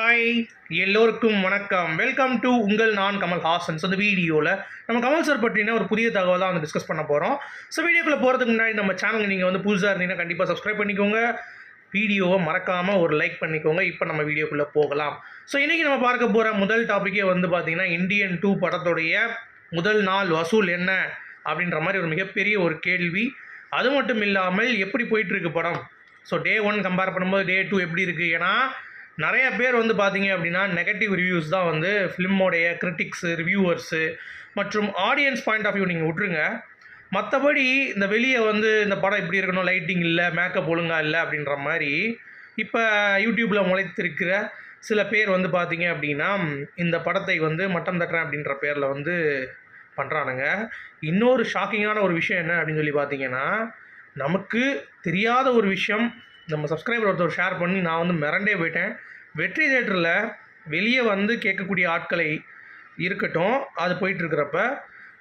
Hi, எல்லோருக்கும் வணக்கம். Welcome to உங்கள் நான் கமல் ஹாசன். ஸோ இந்த வீடியோவில் நம்ம கமல் சார் பற்றின ஒரு புதிய தகவல் தான் வந்து டிஸ்கஸ் பண்ண போகிறோம். ஸோ வீடியோக்குள்ளே போகிறதுக்கு முன்னாடி நம்ம சேனலுக்கு நீங்கள் வந்து புதுசாக இருந்தீங்கன்னா கண்டிப்பாக சப்ஸ்கிரைப் பண்ணிக்கோங்க. வீடியோவை மறக்காமல் ஒரு லைக் பண்ணிக்கோங்க. இப்போ நம்ம வீடியோக்குள்ளே போகலாம். ஸோ இன்றைக்கி நம்ம பார்க்க போகிற முதல் டாப்பிக்கே வந்து பார்த்திங்கன்னா இந்தியன் 2 படத்துடைய முதல் நாள் வசூல் என்ன அப்படின்ற மாதிரி ஒரு மிகப்பெரிய ஒரு கேள்வி. அது மட்டும் இல்லாமல் எப்படி போயிட்டுருக்கு படம். ஸோ டே 1 கம்பேர் பண்ணும்போது டே 2 எப்படி இருக்குது. ஏன்னா நிறைய பேர் வந்து பார்த்தீங்க அப்படின்னா நெகட்டிவ் ரிவ்யூஸ் தான் வந்து ஃபிலிமோடைய கிரிட்டிக்ஸு, ரிவ்யூவர்ஸு மற்றும் ஆடியன்ஸ் பாயிண்ட் ஆஃப் வியூ நீங்கள் விட்ருங்க. மற்றபடி இந்த வெளியே வந்து இந்த படம் இப்படி இருக்கணும், லைட்டிங் இல்லை, மேக்கப் ஒழுங்காக இல்லை அப்படின்ற மாதிரி இப்போ யூடியூப்பில் முளைத்திருக்கிற சில பேர் வந்து பார்த்தீங்க அப்படின்னா இந்த படத்தை வந்து மட்டம் தட்டுறேன் அப்படின்ற பேரில் வந்து பண்ணுறானுங்க. இன்னொரு ஷாக்கிங்கான ஒரு விஷயம் என்ன அப்படின்னு சொல்லி பார்த்தீங்கன்னா, நமக்கு தெரியாத ஒரு விஷயம் நம்ம சப்ஸ்கிரைபர் ஒருத்தர் ஷேர் பண்ணி நான் வந்து மிரண்டே போயிட்டேன். வெற்றி தேட்டரில் வெளியே வந்து கேட்கக்கூடிய ஆட்களை இருக்கட்டும், அது போயிட்டுருக்கிறப்ப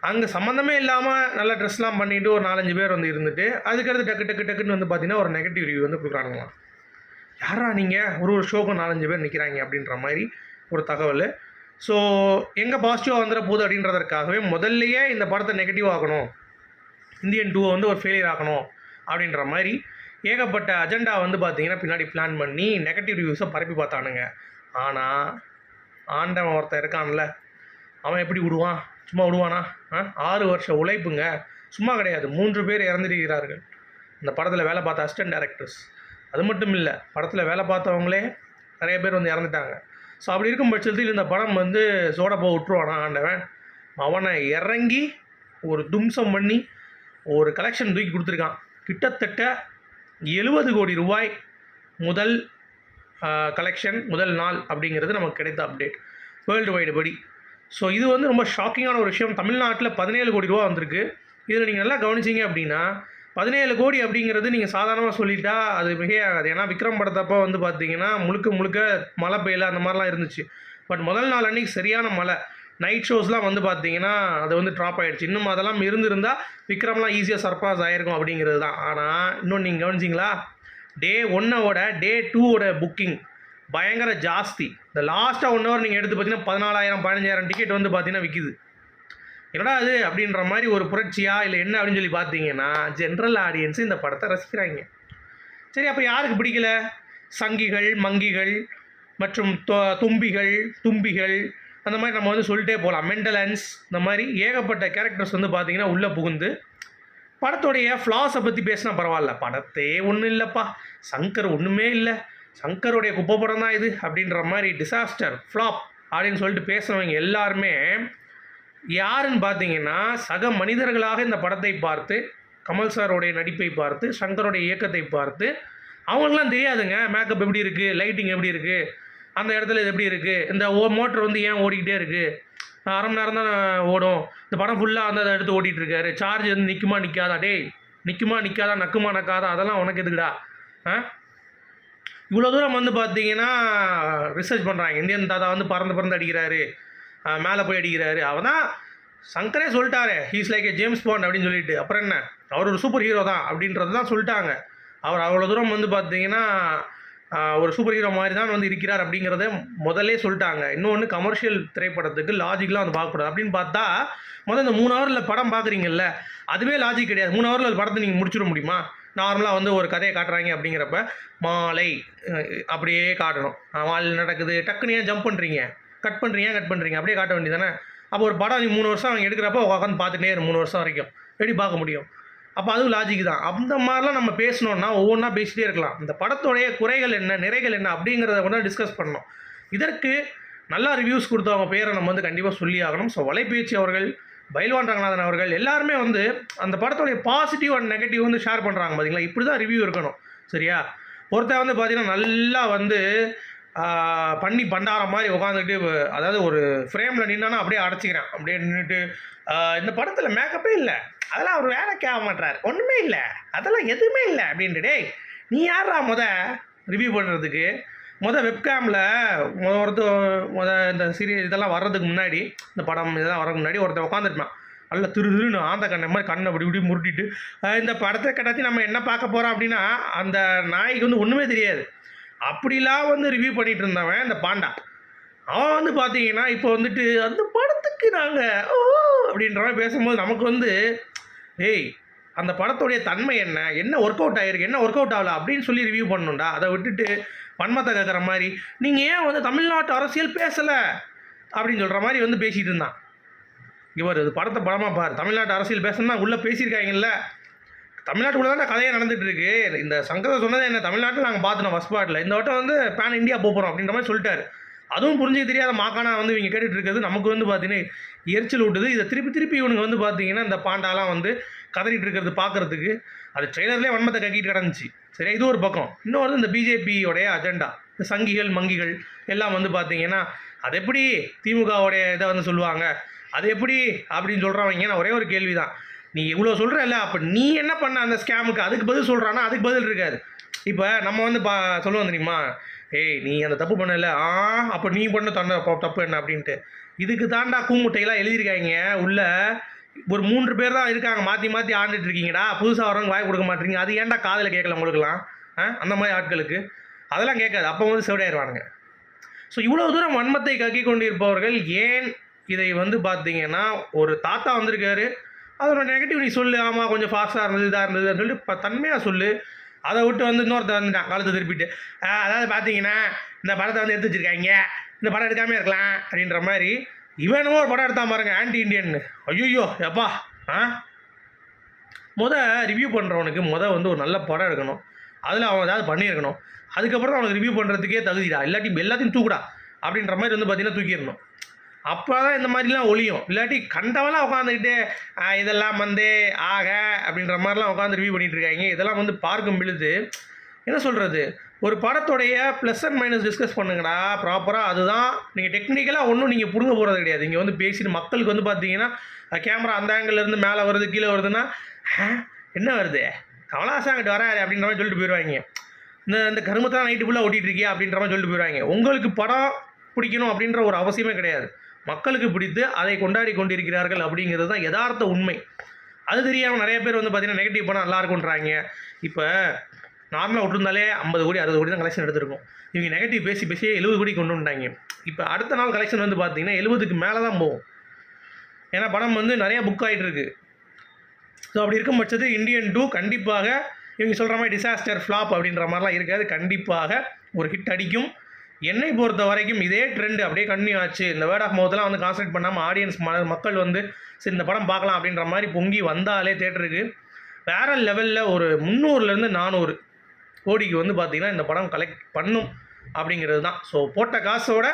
அங்கே சம்மந்தமே இல்லாமல் நல்ல ட்ரெஸ்லாம் பண்ணிவிட்டு ஒரு 4-5 பேர் வந்து இருந்துட்டு அதுக்கடுத்து டக்குன்னு வந்து பார்த்திங்கன்னா ஒரு நெகட்டிவ் ரிவ்யூ வந்து கொடுக்குறானுங்களாம். யாரா நீங்கள் ஒரு ஷோக்கும் 4-5 பேர் நிற்கிறாங்க அப்படின்ற மாதிரி ஒரு தகவல். ஸோ எங்கே பாசிட்டிவாக வந்துட போகுது அப்படின்றதற்காகவே முதல்லையே இந்த படத்தை நெகட்டிவ் ஆகணும், இந்தியன் 2 வந்து ஒரு ஃபெயிலியர் ஆகணும் அப்படின்ற மாதிரி ஏகப்பட்ட அஜெண்டா வந்து பார்த்திங்கன்னா பின்னாடி பிளான் பண்ணி நெகட்டிவ் ரிவ்யூஸை பரப்பி பார்த்தானுங்க. ஆனால் ஆண்டவன் ஒருத்தன் இருக்கான்ல, அவன் எப்படி விடுவான்? சும்மா விடுவானா? 6 வருஷ உழைப்புங்க, சும்மா கிடையாது. 3 பேர் இறந்துருக்கிறார்கள் இந்த படத்தில் வேலை பார்த்த அசிஸ்டன்ட் டைரக்டர்ஸ். அது மட்டும் இல்லை, படத்தில் வேலை பார்த்தவங்களே நிறைய பேர் வந்து இறந்துட்டாங்க. ஸோ அப்படி இருக்கும் பட்சத்தில் இந்த படம் வந்து சோட போக விட்டுருவானா ஆண்டவன்? அவனை இறங்கி ஒரு தும்சம் பண்ணி ஒரு கலெக்ஷன் தூக்கி கொடுத்துருக்கான். கிட்டத்தட்ட 70 கோடி ரூபாய் முதல் கலெக்ஷன், முதல் நாள் அப்படிங்கிறது நமக்கு கிடைத்த அப்டேட் வேர்ல்டு வைடு படி. ஸோ இது வந்து ரொம்ப ஷாக்கிங்கான ஒரு விஷயம். தமிழ்நாட்டில் 17 கோடி ரூபா வந்திருக்கு. இதில் நீங்கள் நல்லா கவனிச்சிங்க அப்படின்னா 17 கோடி அப்படிங்கிறது நீங்கள் சாதாரணமாக சொல்லிட்டா அது மிகையாகாது. ஏன்னா விக்ரம் படத்தப்போ வந்து பார்த்தீங்கன்னா முழுக்க மழை பெய்யல அந்த மாதிரிலாம் இருந்துச்சு. பட் முதல் நாள் அன்றைக்கி சரியான மழை, நைட் ஷோஸ்லாம் வந்து பார்த்தீங்கன்னா அது வந்து ட்ராப் ஆகிடுச்சு. இன்னும் அதெல்லாம் இருந்திருந்தால் விக்ரம்லாம் ஈஸியாக சர்ப்ரைஸ் ஆகிருக்கும் அப்படிங்கிறது தான். ஆனால் இன்னொன்று நீங்கள் கவனிச்சிங்களா, டே 1ஓட டே 2ஓட புக்கிங் பயங்கர ஜாஸ்தி. இந்த லாஸ்ட்டாக 1 ஹவர் நீங்கள் எடுத்து பார்த்தீங்கன்னா 14,000-15,000 டிக்கெட் வந்து பார்த்தீங்கன்னா விற்கிது. என்னடா அது அப்படின்ற மாதிரி ஒரு புரட்சியா இல்லை என்ன அப்படின்னு சொல்லி பார்த்தீங்கன்னா ஜென்ரல் ஆடியன்ஸு இந்த படத்தை ரசிக்கிறாங்க. சரி, அப்போ யாருக்கு பிடிக்கல? சங்கிகள், மங்கிகள் மற்றும் தும்பிகள் அந்த மாதிரி நம்ம வந்து சொல்லிட்டே போகலாம். மெண்டலன்ஸ், இந்த மாதிரி ஏகப்பட்ட கேரக்டர்ஸ் வந்து பார்த்திங்கன்னா உள்ளே புகுந்து படத்துடைய ஃப்ளாஸை பற்றி பேசினா பரவாயில்ல. படத்தே ஒன்றும் இல்லைப்பா, சங்கர் ஒன்றுமே இல்லை, சங்கருடைய குப்பை படம் தான் இது அப்படின்ற மாதிரி டிசாஸ்டர், ஃப்ளாப் அப்படின்னு சொல்லிட்டு பேசுகிறவங்க எல்லாருமே யாருன்னு பார்த்தீங்கன்னா சக மனிதர்களாக இந்த படத்தை பார்த்து, கமல் சாரோடைய நடிப்பை பார்த்து, சங்கருடைய இயக்கத்தை பார்த்து அவங்களுக்குலாம் தெரியாதுங்க மேக்கப் எப்படி இருக்குது, லைட்டிங் எப்படி இருக்குது, அந்த இடத்துல இது எப்படி இருக்குது, இந்த மோட்டர் வந்து ஏன் ஓடிக்கிட்டே இருக்குது, 1/2 மணி நேரம் தான் ஓடும், இந்த படம் ஃபுல்லாக வந்து அதை எடுத்து ஓட்டிகிட்ருக்காரு, சார்ஜ் வந்து நிற்குமா நிற்காதா, டேய் நிற்குமா நிற்காதா, நக்குமா நக்காதா, அதெல்லாம் உனக்கு எதுக்குடா? இவ்வளோ தூரம் வந்து பார்த்தீங்கன்னா ரிசர்ச் பண்ணுறாங்க. இந்தியன் தாத்தா வந்து பறந்து அடிக்கிறாரு, மேலே போய் அடிக்கிறாரு. அவன் தான் சங்கரே சொல்லிட்டாரு, ஹீஸ் லைக் ஏ ஜேம்ஸ் பாண்ட் அப்படின்னு சொல்லிட்டு. அப்புறம் என்ன, அவர் ஒரு சூப்பர் ஹீரோ தான் அப்படின்றது தான் சொல்லிட்டாங்க. அவர் அவ்வளோ தூரம் வந்து பார்த்தீங்கன்னா ஒரு சூப்பர் ஹீரோ மாதிரி தான் வந்து இருக்கிறார் அப்படிங்கிறத முதல்லே சொல்லிட்டாங்க. இன்னொன்று, கமர்ஷியல் திரைப்படத்துக்கு லாஜிக்லாம் வந்து பார்க்கக்கூடாது அப்படின்னு பார்த்தா இந்த 3 ஹவரில் படம் பார்க்குறீங்கல்ல, அதுவே லாஜிக் கிடையாது. 3 ஹவரில் படத்தை நீங்கள் முடிச்சிட முடியுமா? நார்மலாக வந்து ஒரு கதையை காட்டுறாங்க அப்படிங்கிறப்ப மாலை அப்படியே காட்டணும். மாலை நடக்குது, டக்குன்னு ஏன் ஜம்ப் பண்ணுறீங்க, கட் பண்ணுறீங்க அப்படியே காட்ட வேண்டியதானே. அப்போ ஒரு படம் நீ 3 வருஷம் அவங்க எடுக்கிறப்ப உட்காந்து பார்த்துட்டே 3 வருஷம் வரைக்கும் எப்படி பார்க்க முடியும்? அப்போ அதுவும் லாஜிக் தான். அந்த மாதிரிலாம் நம்ம பேசணுன்னா ஒவ்வொன்றா பேசிகிட்டே இருக்கலாம். இந்த படத்தோடைய குறைகள் என்ன, நிறைகள் என்ன அப்படிங்கிறத கூட டிஸ்கஸ் பண்ணணும். இதற்கு நல்லா ரிவ்யூஸ் கொடுத்தவங்க பேரை நம்ம வந்து கண்டிப்பாக சொல்லி ஆகணும். ஸோ வலைபேச்சு அவர்கள், பைல்வான் ரங்கநாதன் அவர்கள் எல்லாருமே வந்து அந்த படத்தோடைய பாசிட்டிவ் அண்ட் நெகட்டிவ் வந்து ஷேர் பண்ணுறாங்க. பார்த்தீங்களா, இப்படி தான் ரிவ்யூ இருக்கணும். சரியா? ஒருத்தர் வந்து பார்த்தீங்கன்னா நல்லா வந்து பண்ணி பண்டார மாதிரி உட்காந்துக்கிட்டு, அதாவது ஒரு ஃப்ரேமில் நின்னானா அப்படியே அடைச்சிக்கிறேன், அப்படியே நின்றுட்டு இந்த படத்தில் மேக்கப்பே இல்லை, அதெல்லாம் அவர் வேலைக்கு ஆக மாட்டார், ஒன்றுமே இல்லை, அதெல்லாம் எதுவுமே இல்லை அப்படின்ட்டு. டேய், நீ யாரா ரிவ்யூ பண்ணுறதுக்கு? வெப்கேமில் இந்த சீரியல் இதெல்லாம் வர்றதுக்கு முன்னாடி, இந்த படம் இதெல்லாம் வர்றதுக்கு முன்னாடி ஒருத்தர் உட்காந்துருப்பான், நல்ல திருன்னு ஆந்த கண்ணை மாதிரி கண்ணை இப்படி முருட்டிட்டு இந்த படத்தை கிடச்சி நம்ம என்ன பார்க்க போகிறோம் அப்படின்னா அந்த நாய்க்கு வந்து ஒன்றுமே தெரியாது. அப்படிலாம் வந்து ரிவ்யூ பண்ணிட்டு இருந்தவன் இந்த பாண்டா. அவன் வந்து பார்த்தீங்கன்னா இப்போ வந்துட்டு அந்த படத்துக்கு நாங்கள் ஓ அப்படின்ற மாதிரி பேசும்போது நமக்கு வந்து ஏய் அந்த படத்துடைய தன்மை என்ன, என்ன ஒர்க் அவுட் ஆகிருக்கு, என்ன ஒர்க் அவுட் ஆகல அப்படின்னு சொல்லி ரிவ்யூ பண்ணணும்டா. அதை விட்டுட்டு வன்மத்தை கேட்குற மாதிரி நீங்கள் ஏன் வந்து தமிழ்நாட்டு அரசியல் பேசலை அப்படின்னு சொல்கிற மாதிரி வந்து பேசிகிட்டு இருந்தான். இவர் இது படத்தை படமாக பார், தமிழ்நாட்டு அரசியல் பேசணும்னா உள்ளே பேசியிருக்காங்கல்ல, தமிழ்நாட்டுக்குள்ளே தான் கதையை நடந்துட்டு இருக்கு. இந்த சங்கத்தை சொன்னது என்ன, தமிழ்நாட்டில் நாங்கள் பார்த்துனோம் ஃபஸ்ட் பார்ட்டில், இந்த வட்டம் வந்து பேன் இந்தியா போகிறோம் அப்படின்ற மாதிரி சொல்லிட்டாரு. அதுவும் புரிஞ்சுக்க தெரியாத மாக்கானா வந்து இவங்க கேட்டுட்டு இருக்கிறது நமக்கு வந்து பார்த்தீங்கன்னா எரிச்சல் விட்டுது. இதை திருப்பி திருப்பி இவனுங்க வந்து பார்த்தீங்கன்னா இந்த பாண்டாலாம் வந்து கதறிட்டு இருக்கிறது பார்க்குறதுக்கு அது ட்ரெய்லர்லேயே வன்மத்தை கக்கிட்டு கிடந்துச்சு. சரி, இது ஒரு பக்கம். இன்னொரு இந்த பிஜேபியோடைய அஜெண்டா, இந்த சங்கிகள் மங்கிகள் எல்லாம் வந்து பார்த்தீங்கன்னா அது எப்படி திமுகவுடைய இதை வந்து சொல்லுவாங்க, அது எப்படி அப்படின்னு சொல்கிறவங்க. நான் ஒரே ஒரு கேள்வி தான், நீ இவ்வளோ சொல்கிறல்ல, அப்போ நீ என்ன பண்ண அந்த ஸ்கேமுக்கு, அதுக்கு பதில் சொல்கிறான்னா அதுக்கு பதில் இருக்காது. இப்போ நம்ம வந்து சொல்லுவோம் தெரியுமா, ஏய் நீ அந்த தப்பு பண்ணல, அப்போ நீ பண்ண தப்பு என்ன அப்படின்ட்டு. இதுக்கு தாண்டா கூமுட்டையெல்லாம் எழுதியிருக்காங்க உள்ள. ஒரு 3 பேர் தான் இருக்காங்க, மாற்றி மாற்றி ஆண்டுட்டு இருக்கீங்கடா, புதுசாக வரவங்க வாய் கொடுக்க மாட்டீங்க. அது ஏன்டா காதில் கேட்கல உங்களுக்குலாம்? அந்த மாதிரி ஆட்களுக்கு அதெல்லாம் கேட்காது, அப்போ வந்து செவிடாயிருவானுங்க. ஸோ இவ்வளோ தூரம் வன்மத்தை கக்கி கொண்டிருப்பவர்கள் ஏன் இதை வந்து பார்த்தீங்கன்னா, ஒரு தாத்தா வந்திருக்காரு, அதோட நெகட்டிவ் நீ சொல்லு, ஆமாம் கொஞ்சம் ஃபாஸ்ட்டாக இருந்தது இதாக இருந்ததுன்னு சொல்லிட்டு தன்மையாக சொல்லு. அதை விட்டு வந்து இன்னொருத்த வந்துட்டான் காலத்தை திருப்பிட்டு, அதாவது பார்த்தீங்கன்னா இந்த படத்தை வந்து எடுத்து வச்சுருக்காங்க, இந்த படம் எடுக்காமல் இருக்கலாம் அப்படின்ற மாதிரி. இவனும் ஒரு படம் எடுத்தான் பாருங்க, ஆன்டி இண்டியன்னு. ஐயோ எப்பா ரிவ்யூ பண்ணுறவனுக்கு வந்து ஒரு நல்ல படம் எடுக்கணும், அதில் அவன் ஏதாவது பண்ணியிருக்கணும், அதுக்கப்புறம் தான் அவனுக்கு ரிவ்யூ பண்ணுறதுக்கே தகுதிடா, இல்லாட்டி எல்லாத்தையும் தூக்குடா அப்படின்ற மாதிரி வந்து பார்த்தீங்கன்னா தூக்கிடணும். அப்போ தான் இந்த மாதிரிலாம் ஒழியும். இல்லாட்டி கண்டவெல்லாம் உட்காந்துக்கிட்டு இதெல்லாம் வந்து அப்படின்ற மாதிரிலாம் உட்காந்து ரிவ்யூ பண்ணிகிட்டு இருக்காங்க. இதெல்லாம் வந்து பார்க்கும் பொழுது என்ன சொல்கிறது, ஒரு படத்துடைய ப்ளஸ் அண்ட் மைனஸ் டிஸ்கஸ் பண்ணுங்கடா ப்ராப்பராக. அதுதான் நீங்கள் டெக்னிக்கலாக ஒன்றும் நீங்கள் பிடுங்க போகிறது கிடையாது. இங்கே வந்து பேசிட்டு மக்களுக்கு வந்து பார்த்தீங்கன்னா கேமரா அந்த ஆங்கிள்லேருந்து மேலே வருது கீழே வருதுன்னா என்ன வருது, கமலாசாங்கிட்டு வராது அப்படின்ற மாதிரி சொல்லிட்டு போயிடுவாங்க. இந்த கருமத்தான் நைட்டு ஃபுல்லாக ஓட்டிகிட்டு இருக்கியா அப்படின்ற மாதிரி சொல்லிட்டு போயிடுவாங்க. உங்களுக்கு படம் பிடிக்கணும் அப்படின்ற ஒரு அவசியமே கிடையாது. மக்களுக்கு பிடித்து அதை கொண்டாடி கொண்டிருக்கிறார்கள் அப்படிங்கிறது தான் யதார்த்த உண்மை. அது தெரியாமல் நிறைய பேர் வந்து பார்த்தீங்கன்னா நெகட்டிவ் படம் நல்லா இருக்குன்றாங்க. இப்போ நார்மலாக விட்டுருந்தாலே 50 கோடி 60 கோடி தான் கலெக்ஷன் எடுத்திருக்கும். இவங்க நெகட்டிவ் பேசி 70 கோடி கொண்டு வந்துட்டாங்க. இப்போ அடுத்த நாள் கலெக்ஷன் வந்து பார்த்தீங்கன்னா 70க்கு மேலே தான் போகும். ஏன்னா படம் வந்து நிறையா புக் ஆகிட்டு இருக்கு. ஸோ அப்படி இருக்கும் பட்சத்தில் இந்தியன் 2 கண்டிப்பாக இவங்க சொல்கிற மாதிரி டிசாஸ்டர் ஃப்ளாப் அப்படின்ற மாதிரிலாம் இருக்காது. கண்டிப்பாக ஒரு ஹிட் அடிக்கும். என்னை பொறுத்த வரைக்கும் இதே ட்ரெண்ட் அப்படியே கண்டினியூ ஆச்சு, இந்த வேர்ட் ஆஃப் மவுத்லாம் வந்து கான்சன்ட்ரேட் பண்ணாமல் ஆடியன்ஸ் மக்கள் வந்து சரி இந்த படம் பார்க்கலாம் அப்படின்ற மாதிரி பொங்கி வந்தாலே தேட்டருக்கு வேறு லெவலில் ஒரு 300லேருந்து 400 கோடிக்கு வந்து பார்த்திங்கன்னா இந்த படம் கலெக்ட் பண்ணும் அப்படிங்கிறது தான். ஸோ போட்ட காசோட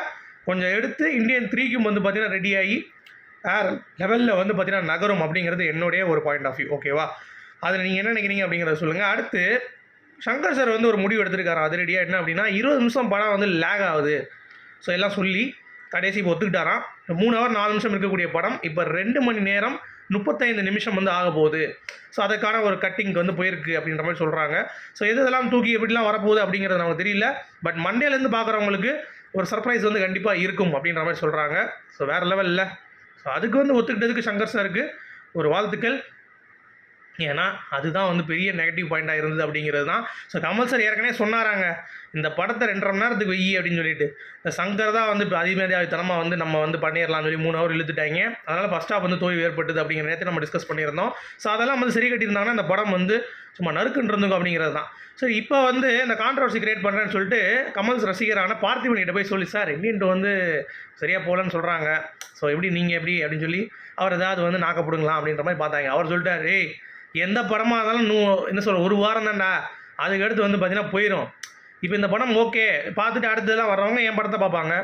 கொஞ்சம் எடுத்து இந்தியன் 3க்கும் வந்து பார்த்திங்கன்னா ரெடியாகி வேறு லெவலில் வந்து பார்த்திங்கன்னா நகரும் அப்படிங்கிறது என்னுடைய ஒரு பாயிண்ட் ஆஃப் வியூ. ஓகேவா, அதில் நீங்கள் என்ன நினைக்கிறீங்க அப்படிங்கிறத சொல்லுங்கள். அடுத்து சங்கர் சார் வந்து ஒரு முடிவு எடுத்திருக்காரு அதிரடியாக. என்ன அப்படின்னா 20 நிமிஷம் படம் வந்து லேக் ஆகுது, ஸோ எல்லாம் சொல்லி கடைசி இப்போ ஒத்துக்கிட்டாராம். 3 ஹவர் 4 நிமிஷம் இருக்கக்கூடிய படம் இப்போ 2 மணி நேரம் 35 நிமிஷம் வந்து ஆக போகுது. ஸோ அதுக்கான ஒரு கட்டிங்க்கு வந்து போயிருக்கு அப்படின்ற மாதிரி சொல்கிறாங்க. ஸோ இதெல்லாம் தூக்கி எப்படிலாம் வரப்போகுது அப்படிங்கிறது நமக்கு தெரியல. பட் மண்டேலேருந்து பார்க்குறவங்களுக்கு ஒரு சர்ப்ரைஸ் வந்து கண்டிப்பாக இருக்கும் அப்படின்ற மாதிரி சொல்கிறாங்க. ஸோ வேறு லெவலில் ஸோ அதுக்கு வந்து ஒத்துக்கிட்டதுக்கு சங்கர் சாருக்கு ஒரு வாழ்த்துக்கள். ஏன்னா அதுதான் வந்து பெரிய நெகட்டிவ் பாயிண்ட்டாக இருந்தது அப்படிங்கிறது தான். ஸோ கமல் சார் ஏற்கனவே சொன்னாராங்க, இந்த படத்தை 2.5 மணி நேரத்துக்கு வெய்யி அப்படின்னு சொல்லிட்டு. இந்த சங்கர் தான் வந்து இப்போ அதிமேதியாவித்தனமாக வந்து நம்ம வந்து பண்ணிடலாம்னு சொல்லி 3 ஹவர் இழுத்துட்டாங்க. அதனால் ஃபஸ்ட் ஹாஃப் வந்து தோல்வி ஏற்பட்டுது அப்படிங்கிற நேரத்தை நம்ம டிஸ்கஸ் பண்ணியிருந்தோம். ஸோ அதெல்லாம் வந்து சரி கட்டியிருந்தாங்கன்னா இந்த படம் வந்து சும்மா நறுக்குன்னு இருந்துங்க அப்படிங்கிறது தான். சரி, இப்போ வந்து இந்த கான்ட்ரவர்சி கிரியேட் பண்ணுறேன்னு சொல்லிட்டு கமல் ரசிகரான பார்த்திபன் கிட்ட போய் சொல்லி, சார் இந்தியன் வந்து சரியாக போகலன்னு சொல்கிறாங்க, ஸோ எப்படி நீங்கள் எப்படி அப்படின்னு சொல்லி அவர் ஏதாவது வந்து நாக்கப்படுங்களா அப்படின்ற மாதிரி பார்த்தாங்க. அவர் சொல்லிட்டார், ஏய் எந்த படமாக இருந்தாலும் என்ன சொல்கிற 1 வாரம் தான்டா, அதுக்கு அடுத்து வந்து பார்த்தீங்கன்னா போயிடும். இப்போ இந்த படம் ஓகே பார்த்துட்டு அடுத்ததெல்லாம் வர்றவங்க என் படத்தை பார்ப்பாங்க,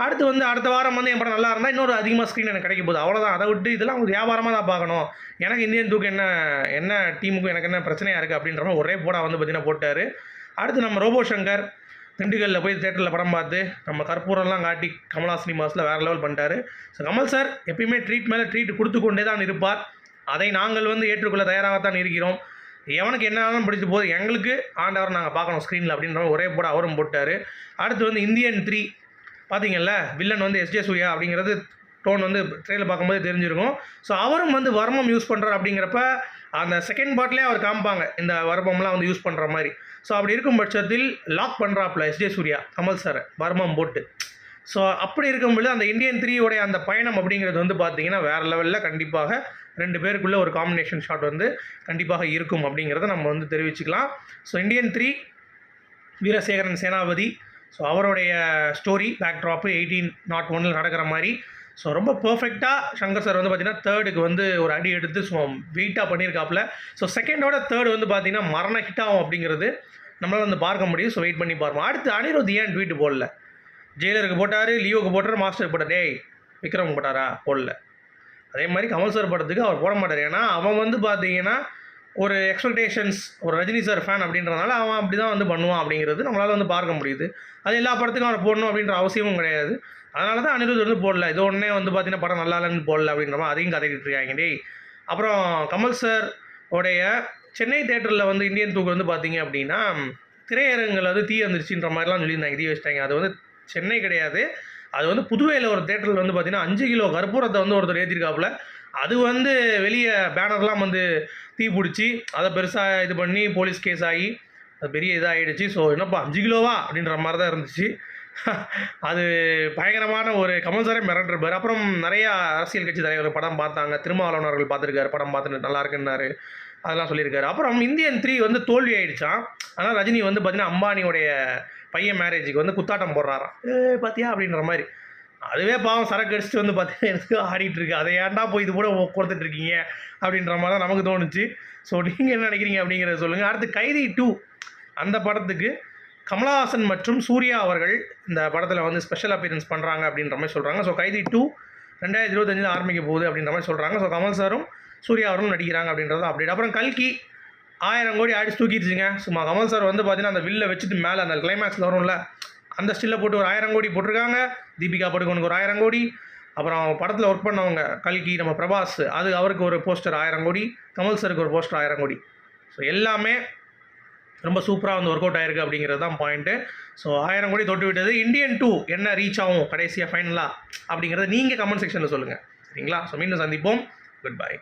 அடுத்து வந்து அடுத்த வாரம் வந்து என் படம் நல்லா இருந்தால் இன்னொரு அதிகமாக ஸ்க்ரீன் எனக்கு கிடைக்கும் போது அவ்வளோதான். அதை விட்டு இதெல்லாம் ஒரு வியாபாரமாக தான் பார்க்கணும். எனக்கு இந்தியன் தூக்கு என்ன டீமுக்கும் எனக்கு என்ன பிரச்சனையாக இருக்குது அப்படின்ற மாதிரி ஒரே போடா வந்து பார்த்தீங்கன்னா போட்டார். அடுத்து நம்ம ரோபோ சங்கர் திண்டுக்கல்லில் போய் தேட்டரில் படம் பார்த்து நம்ம கற்பூரம்லாம் காட்டி கமலா சினிமாஸில் வேறு லெவல் பண்ணிட்டார். ஸோ கமல் சார் எப்பயுமே ட்ரீட் மேலே ட்ரீட் கொடுத்து கொண்டே தான் இருப்பார். அதை நாங்கள் வந்து ஏற்றுக்கொள்ள தயாராகத்தான் இருக்கிறோம். எவனுக்கு என்ன பிடிச்சி போது எங்களுக்கு ஆண்டவர் நாங்கள் பார்க்கணும் ஸ்க்ரீனில் அப்படின்ற ஒரே போட அவரும் போட்டார். அடுத்து வந்து இந்தியன் 3 பார்த்தீங்கல்ல, வில்லன் வந்து எஸ்ஜே சூர்யா அப்படிங்கிறது டோன் வந்து ட்ரெயிலில் பார்க்கும்போது தெரிஞ்சிருக்கும். ஸோ அவரும் வந்து வர்மம் யூஸ் பண்ணுறார் அப்படிங்கிறப்ப அந்த செகண்ட் பார்ட்லேயே அவர் காமிப்பாங்க இந்த வர்மம்லாம் வந்து யூஸ் பண்ணுற மாதிரி. ஸோ அப்படி இருக்கும் பட்சத்தில் லாக் பண்ணுறாப்புல எஸ்ஜே சூர்யா கமல் சார் பர்மம் போட்டு. ஸோ அப்படி இருக்கும்போது அந்த இந்தியன் 3 உடைய அந்த பயணம் அப்படிங்கிறது வந்து பார்த்தீங்கன்னா வேறு லெவலில் கண்டிப்பாக 2 பேருக்குள்ளே ஒரு காம்பினேஷன் ஷாட் வந்து கண்டிப்பாக இருக்கும் அப்படிங்கிறத நம்ம வந்து தெரிவிச்சுக்கலாம். ஸோ இந்தியன் 3 வீரசேகரன் சேனாபதி, ஸோ அவருடைய ஸ்டோரி பேக்ட்ராப்பு 1801 நடக்கிற மாதிரி. ஸோ ரொம்ப பர்ஃபெக்டாக சங்கர் சார் வந்து பார்த்தீங்கன்னா தேர்டுக்கு வந்து ஒரு அடி எடுத்து ஸோ வெயிட்டாக பண்ணியிருக்காப்புல. ஸோ செகண்டோட தேர்டு வந்து பார்த்தீங்கன்னா மரண ஹிட் ஆகும் அப்படிங்கிறது நம்மளால் வந்து பார்க்க முடியும். ஸோ வெயிட் பண்ணி பார்ப்போம். அடுத்து அனிருத் ஏன் ட்வீட் போடல? ஜெயிலருக்கு போட்டார், லியோவுக்கு போட்டார், மாஸ்டர் போட்டார், டேய் விக்ரம் போட்டாரா? போடல. அதே மாதிரி கமல் சார் படத்துக்கு அவர் போட மாட்டார். ஏன்னா அவன் வந்து பார்த்தீங்கன்னா ஒரு எக்ஸ்பெக்டேஷன்ஸ், ஒரு ரஜினி சார் ஃபேன் அப்படின்றதுனால அவன் அப்படி தான் வந்து பண்ணுவான் அப்படிங்கிறது நம்மளால் வந்து பார்க்க முடியுது. அது எல்லா படத்துக்கும் அவர் போடணும் அப்படின்ற அவசியமும் கிடையாது. அதனால தான் அனிருத் வந்து போடல. இது ஒன்றே வந்து பார்த்தீங்கன்னா படம் நல்லா இல்லைன்னு போடல அப்படின்ற மாதிரி அதையும் கதைக்கிட்டு இருக்காங்க டேய். அப்புறம் கமல் சார் உடைய சென்னை தேட்டரில் வந்து இந்தியன் 2 வந்து பார்த்தீங்க அப்படின்னா திரையரங்கில் வந்து தீ வந்துருச்சுன்ற மாதிரிலாம் சொல்லியிருந்தாங்க, தீ வச்சிட்டாங்க. அது வந்து சென்னை கிடையாது, அது வந்து புதுவையில் ஒரு தேட்டரில் வந்து பார்த்தீங்கன்னா 5 கிலோ கற்பூரத்தை வந்து ஒருத்தர் ஏற்றிருக்காப்புல. அது வந்து வெளியே பேனர்லாம் வந்து தீ பிடிச்சி அதை பெருசாக இது பண்ணி போலீஸ் கேஸ் ஆகி அது பெரிய இதாகிடுச்சு. ஸோ என்னப்பா 5 கிலோவா அப்படின்ற மாதிரி தான் இருந்துச்சு. அது பயங்கரமான ஒரு கமல் சாரே மிரண்டிருப்பார். அப்புறம் நிறையா அரசியல் கட்சி தலைவர் படம் பார்த்தாங்க, திருமாவளவன் அவர்கள் பார்த்துருக்காரு, படம் பார்த்துட்டு நல்லா இருக்குன்னாரு, அதெல்லாம் சொல்லியிருக்காரு. அப்புறம் இந்தியன் 3 வந்து தோல்வி ஆகிடுச்சான். ஆனால் ரஜினி வந்து பார்த்தீங்கன்னா அம்பானியோடைய பையன் மேரேஜுக்கு வந்து குத்தாட்டம் போடுறாராம், பார்த்தியா அப்படின்ற மாதிரி. அதுவே பாவம் சரக்கு அடிச்சுட்டு வந்து பார்த்தீங்கன்னா எனக்கு ஆடிட்டு இருக்கு, அதை ஏன்டா போய் இது கூட கொடுத்துட்ருக்கீங்க அப்படின்ற மாதிரி தான் நமக்கு தோணுச்சு. ஸோ நீங்கள் என்ன நினைக்கிறீங்க அப்படிங்கிறத சொல்லுங்கள். அடுத்து கைதி 2 அந்த படத்துக்கு கமலஹாசன் மற்றும் சூர்யா அவர்கள் இந்த படத்தில் வந்து ஸ்பெஷல் அப்பியரன்ஸ் பண்ணுறாங்க அப்படின்ற மாதிரி சொல்கிறாங்க. ஸோ கைதி 2 2025 ஆரம்பிக்க போகுது அப்படின்ற மாதிரி சொல்கிறாங்க. ஸோ கமல் சாரும் சூர்யா அவர்களும் நடிக்கிறாங்க அப்படின்றது அப்டேட். அப்புறம் கல்கி 1000 கோடி அடிச்சு தூக்கிடுச்சுங்க. சும்மா கமல் சார் வந்து பார்த்தீங்கன்னா அந்த வில்லை வச்சுட்டு மேலே அந்த கிளைமேக்ஸில் வரும்ல அந்த ஸ்டில்லை போட்டு ஒரு 1000 கோடி போட்டிருக்காங்க. தீபிகா படுகோனுக்கு ஒரு 1000 கோடி. அப்புறம் படத்தில் ஒர்க் பண்ணவங்க கல்கி நம்ம பிரபாஸ், அது அவருக்கு ஒரு போஸ்டர் 1000 கோடி, கமல் சாருக்கு ஒரு போஸ்டர் 1000 கோடி. ஸோ எல்லாமே ரொம்ப சூப்பராக வந்து ஒர்க் அவுட் ஆயிருக்கு அப்படிங்கிறது தான் பாயிண்ட்டு. ஸோ 1000 கோடி தொட்டு விட்டது. இந்தியன் 2 என்ன ரீச் ஆகும் கடைசியாக ஃபைனலாக அப்படிங்கிறத நீங்கள் கமெண்ட் செக்ஷனில் சொல்லுங்கள், சரிங்களா? ஸோ மீண்டும் சந்திப்போம். Good bye.